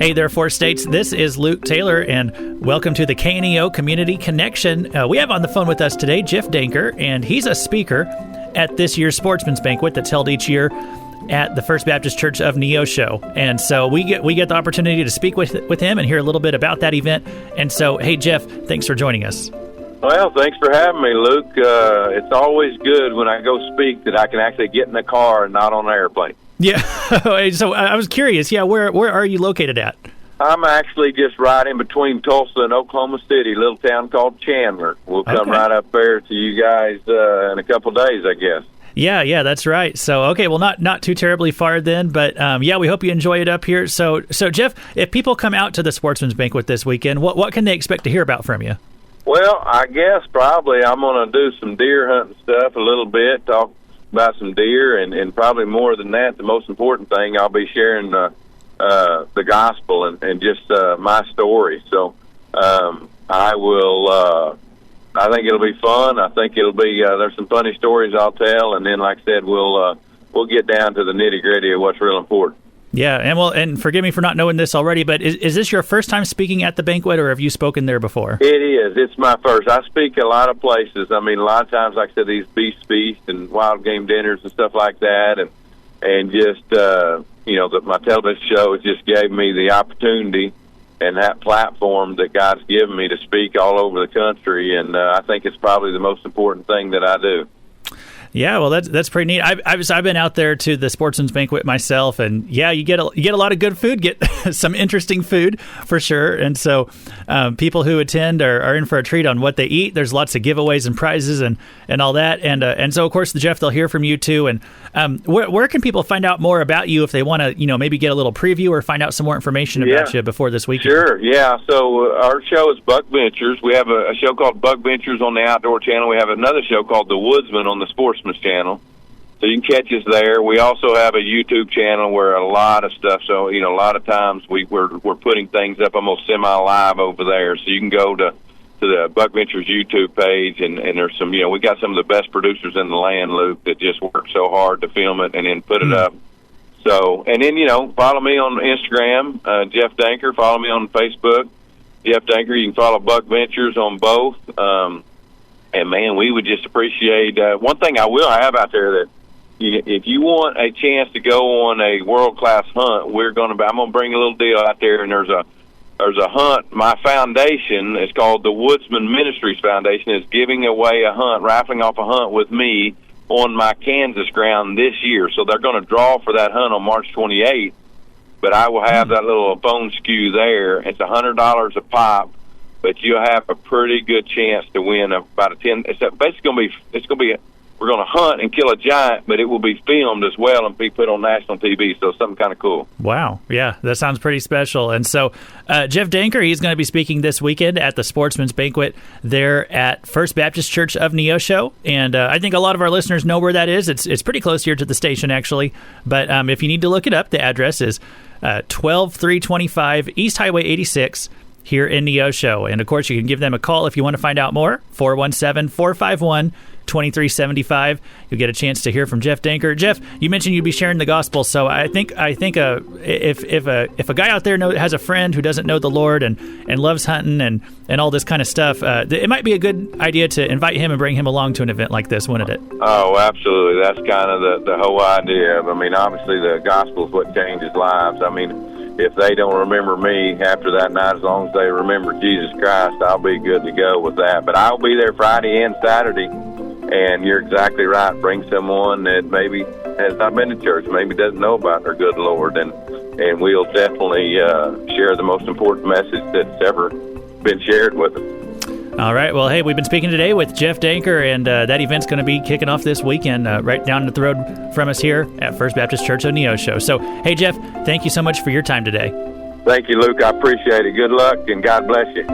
Hey there, Four States. This is Luke Taylor, and welcome to the KNEO Community Connection. We have on the phone with us today Jeff Danker, and he's a speaker at this year's Sportsman's Banquet that's held each year at the First Baptist Church of Neosho. And so we get the opportunity to speak with him and hear a little bit about that event. And so, hey, Jeff, thanks for joining us. Well, thanks for having me, Luke. It's always good when I go speak that I can actually get in the car and not on an airplane. Yeah. So I was curious. Yeah, where are you located at? I'm actually just right in between Tulsa and Oklahoma City, a little town called Chandler. We'll come right up there to you guys in a couple of days, I guess. Yeah, that's right. So, okay, well, not too terribly far then, but yeah, we hope you enjoy it up here. So Jeff, if people come out to the Sportsman's Banquet this weekend, what can they expect to hear about from you? Well, I guess probably I'm going to do some deer hunting stuff a little bit, talk about some deer, and probably more than that, the most important thing, I'll be sharing the gospel and just my story. So I will. I think it'll be fun. I think it'll be. There's some funny stories I'll tell, and then, like I said, we'll get down to the nitty gritty of what's real important. Yeah, and forgive me for not knowing this already, but is this your first time speaking at the banquet, or have you spoken there before? It is. It's my first. I speak a lot of places. I mean, a lot of times, like I said, these beast feasts and wild game dinners and stuff like that, and just my television show just gave me the opportunity and that platform that God's given me to speak all over the country, and I think it's probably the most important thing that I do. Yeah, well, that's pretty neat. I've been out there to the Sportsman's Banquet myself, and yeah, you get a lot of good food, get some interesting food for sure. And so people who attend are in for a treat on what they eat. There's lots of giveaways and prizes and all that. And so of course, Jeff, they'll hear from you too. And where can people find out more about you if they want to, maybe get a little preview or find out some more information about you before this weekend? Sure. Yeah. So our show is Buck Ventures. We have a show called Buck Ventures on the Outdoor Channel. We have another show called The Woodsman on the Sportsman's Channel, so you can catch us there. We also have a YouTube channel where a lot of stuff. So a lot of times we're putting things up almost semi-live over there. So you can go to the Buck Ventures YouTube page, and there's some. We got some of the best producers in the land, Luke, that just work so hard to film it and then put it up. So and then follow me on Instagram, Jeff Danker. Follow me on Facebook, Jeff Danker. You can follow Buck Ventures on both. And, man, we would just appreciate one thing I will have out there that if you want a chance to go on a world-class hunt, I'm going to bring a little deal out there, and there's a hunt. My foundation is called the Woodsman Ministries Foundation, is giving away a hunt, raffling off a hunt with me on my Kansas ground this year. So they're going to draw for that hunt on March 28th, but I will have that little phone skew there. It's $100 a pop. But you'll have a pretty good chance to win about a 10. It's basically we're going to hunt and kill a giant, but it will be filmed as well and be put on national TV. So something kind of cool. Wow, yeah, that sounds pretty special. And so Jeff Danker, he's going to be speaking this weekend at the Sportsman's Banquet there at First Baptist Church of Neosho. And I think a lot of our listeners know where that is. It's pretty close here to the station actually. But if you need to look it up, the address is 12325 East Highway 86. Here in Neosho. And of course, you can give them a call if you want to find out more, 417-451-2375. You'll get a chance to hear from Jeff Danker. Jeff, you mentioned you'd be sharing the gospel, so I think if a guy out there has a friend who doesn't know the Lord and loves hunting and all this kind of stuff, it might be a good idea to invite him and bring him along to an event like this, wouldn't it? Oh, absolutely. That's kind of the whole idea. Obviously the gospel is what changes lives. If they don't remember me after that night, as long as they remember Jesus Christ, I'll be good to go with that. But I'll be there Friday and Saturday, and you're exactly right. Bring someone that maybe has not been to church, maybe doesn't know about their good Lord, and we'll definitely share the most important message that's ever been shared with them. All right. Well, hey, we've been speaking today with Jeff Danker, and that event's going to be kicking off this weekend right down the road from us here at First Baptist Church of Neosho. So, hey, Jeff, thank you so much for your time today. Thank you, Luke. I appreciate it. Good luck, and God bless you.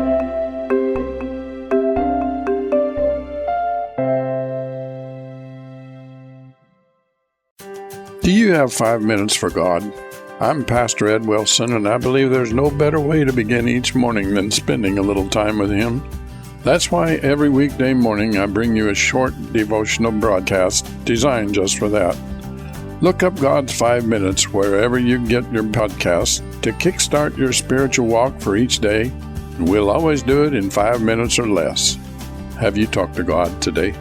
Do you have 5 minutes for God? I'm Pastor Ed Wilson, and I believe there's no better way to begin each morning than spending a little time with Him. That's why every weekday morning I bring you a short devotional broadcast designed just for that. Look up God's 5 Minutes wherever you get your podcasts to kickstart your spiritual walk for each day. We'll always do it in 5 minutes or less. Have you talked to God today?